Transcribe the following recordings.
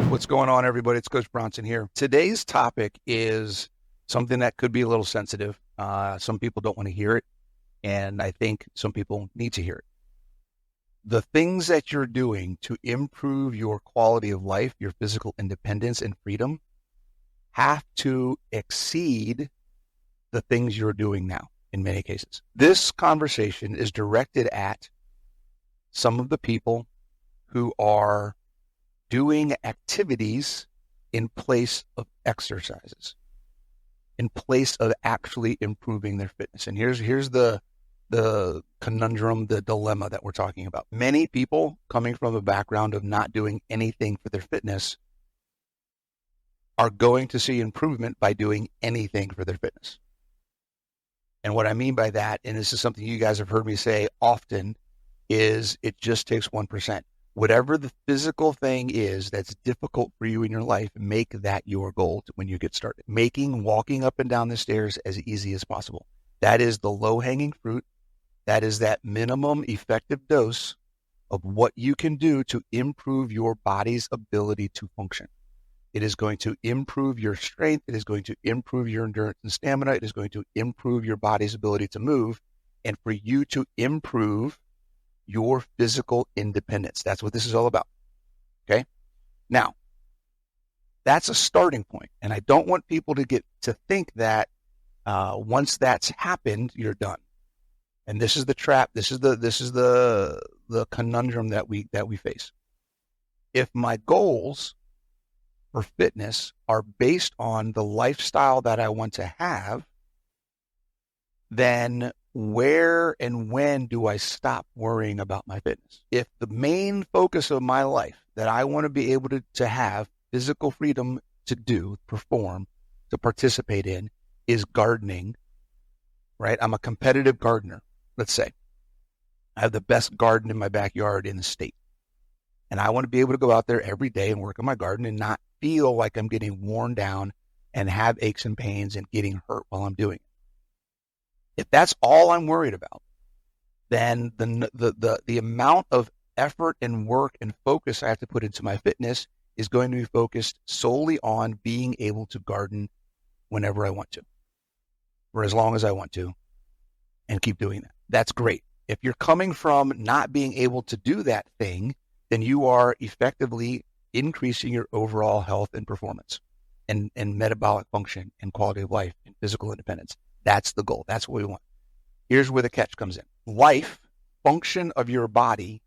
What's going on, everybody? It's Coach Bronson here. Today's topic is something that could be a little sensitive. Some people don't want to hear it, and I think some people need to hear it. The things that you're doing to improve your quality of life, your physical independence and freedom, have to exceed the things you're doing now in many cases. This conversation is directed at some of the people who are doing activities in place of exercises, in place of actually improving their fitness. And here's the conundrum, the dilemma that we're talking about. Many people coming from a background of not doing anything for their fitness are going to see improvement by doing anything for their fitness. And what I mean by that, and this is something you guys have heard me say often, is it just takes 1%. Whatever the physical thing is that's difficult for you in your life, make that your goal when you get started. Making walking up and down the stairs as easy as possible. That is the low-hanging fruit. That is that minimum effective dose of what you can do to improve your body's ability to function. It is going to improve your strength. It is going to improve your endurance and stamina. It is going to improve your body's ability to move. And for you to improve your physical independence. That's what this is all about. Okay? Now, that's a starting point. And I don't want people to get to think that once that's happened, you're done. And this is the trap. This is the conundrum that we face. If my goals for fitness are based on the lifestyle that I want to have, then where and when do I stop worrying about my fitness? If the main focus of my life that I want to be able to have physical freedom to do, perform, to participate in is gardening, right? I'm a competitive gardener, let's say. I have the best garden in my backyard in the state. And I want to be able to go out there every day and work on my garden and not feel like I'm getting worn down and have aches and pains and getting hurt while I'm doing it. If that's all I'm worried about, then the amount of effort and work and focus I have to put into my fitness is going to be focused solely on being able to garden whenever I want to, for as long as I want to, and keep doing that. That's great. If you're coming from not being able to do that thing, then you are effectively increasing your overall health and performance and metabolic function and quality of life and physical independence. That's the goal. That's what we want. Here's where the catch comes in. Life, function of your body,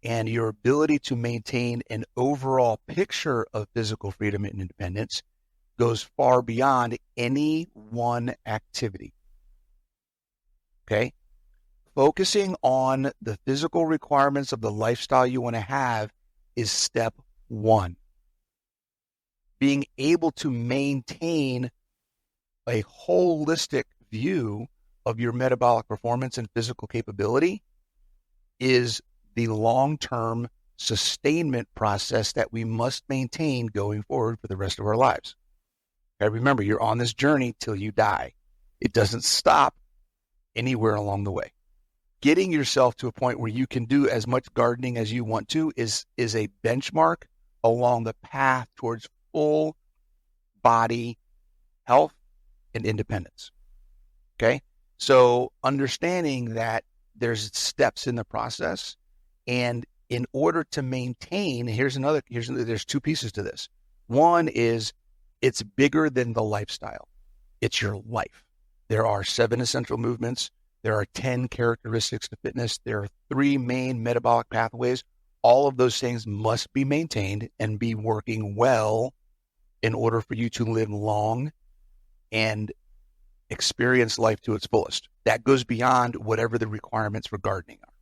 and your ability to maintain an overall picture of physical freedom and independence goes far beyond any one activity. Okay? Focusing on the physical requirements of the lifestyle you want to have is step one. Being able to maintain a holistic view of your metabolic performance and physical capability is the long-term sustainment process that we must maintain going forward for the rest of our lives. Okay, remember, you're on this journey till you die. It doesn't stop anywhere along the way. Getting yourself to a point where you can do as much gardening as you want to is a benchmark along the path towards full body health and independence. Okay? So understanding that there's steps in the process, and in order to maintain, there's two pieces to this. One is it's bigger than the lifestyle. It's your life. There are 7 essential movements. There are 10 characteristics to fitness. There are 3 main metabolic pathways. All of those things must be maintained and be working well in order for you to live long and experience life to its fullest. That goes beyond whatever the requirements for gardening are,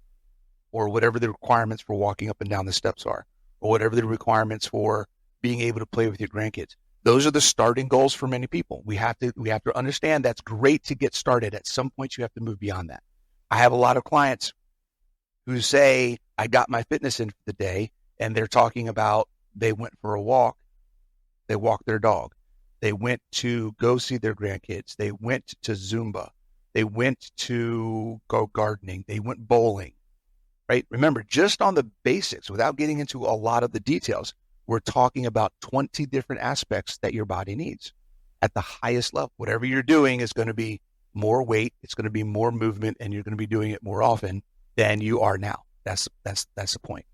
or whatever the requirements for walking up and down the steps are, or whatever the requirements for being able to play with your grandkids. Those are the starting goals for many people. We have to understand that's great to get started. At some point, you have to move beyond that. I have a lot of clients who say, I got my fitness in for the day, and they're talking about they went for a walk, they walked their dog, they went to go see their grandkids, they went to Zumba, they went to go gardening, they went bowling. right? Remember, just on the basics, without getting into a lot of the details, we're talking about 20 different aspects that your body needs at the highest level. Whatever you're doing is going to be more weight, it's going to be more movement, and you're going to be doing it more often than you are now. That's the point.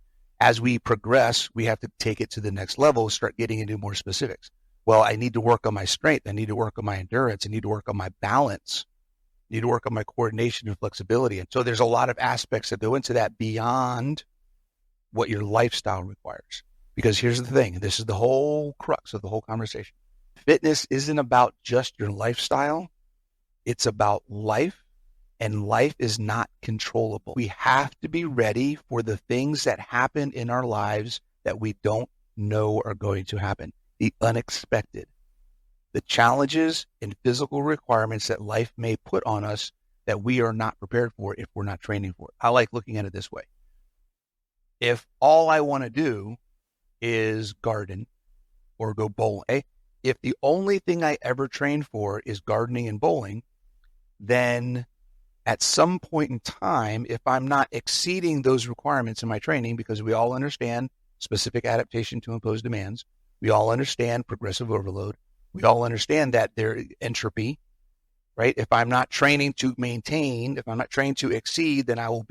As we progress, we have to take it to the next level, start getting into more specifics. Well, I need to work on my strength. I need to work on my endurance. I need to work on my balance. I need to work on my coordination and flexibility. And so there's a lot of aspects that go into that beyond what your lifestyle requires. Because here's the thing, and this is the whole crux of the whole conversation. Fitness isn't about just your lifestyle. It's about life, and life is not controllable. We have to be ready for the things that happen in our lives that we don't know are going to happen. The unexpected, the challenges and physical requirements that life may put on us that we are not prepared for if we're not training for it. I like looking at it this way. If all I want to do is garden or go bowling, if the only thing I ever train for is gardening and bowling, then at some point in time, if I'm not exceeding those requirements in my training, because we all understand specific adaptation to imposed demands, we all understand progressive overload, we all understand that there entropy, right? If I'm not training to maintain, if I'm not trained to exceed, then I will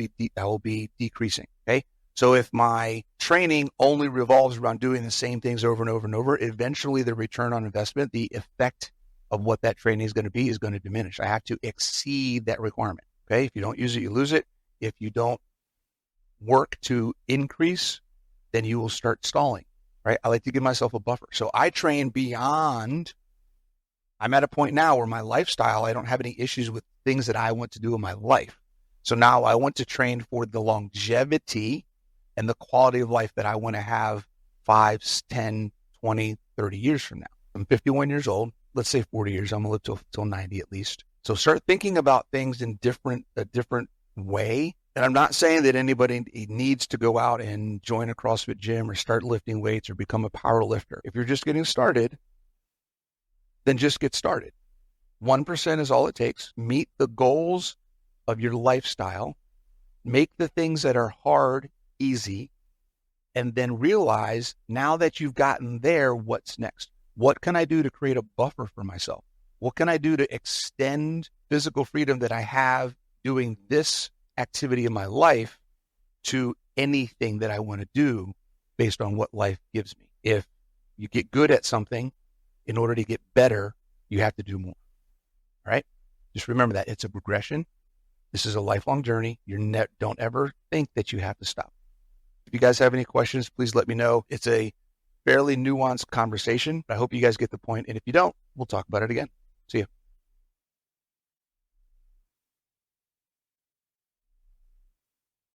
be decreasing. Okay. So if my training only revolves around doing the same things over and over and over, eventually the return on investment, the effect of what that training is going to diminish. I have to exceed that requirement. Okay. If you don't use it, you lose it. If you don't work to increase, then you will start stalling. Right? I like to give myself a buffer. So I train beyond. I'm at a point now where my lifestyle, I don't have any issues with things that I want to do in my life. So now I want to train for the longevity and the quality of life that I want to have 5, 10, 20, 30 years from now. I'm 51 years old. Let's say 40 years. I'm going to live till 90 at least. So start thinking about things in a different way. And I'm not saying that anybody needs to go out and join a CrossFit gym or start lifting weights or become a power lifter. If you're just getting started, then just get started. 1% is all it takes. Meet the goals of your lifestyle. Make the things that are hard easy. And then realize, now that you've gotten there, what's next? What can I do to create a buffer for myself? What can I do to extend physical freedom that I have doing this activity in my life to anything that I want to do based on what life gives me? If you get good at something, in order to get better, you have to do more. All right? Just remember that it's a progression. This is a lifelong journey. Don't ever think that you have to stop. If you guys have any questions, please let me know. It's a fairly nuanced conversation. I hope you guys get the point. And if you don't, we'll talk about it again. See you.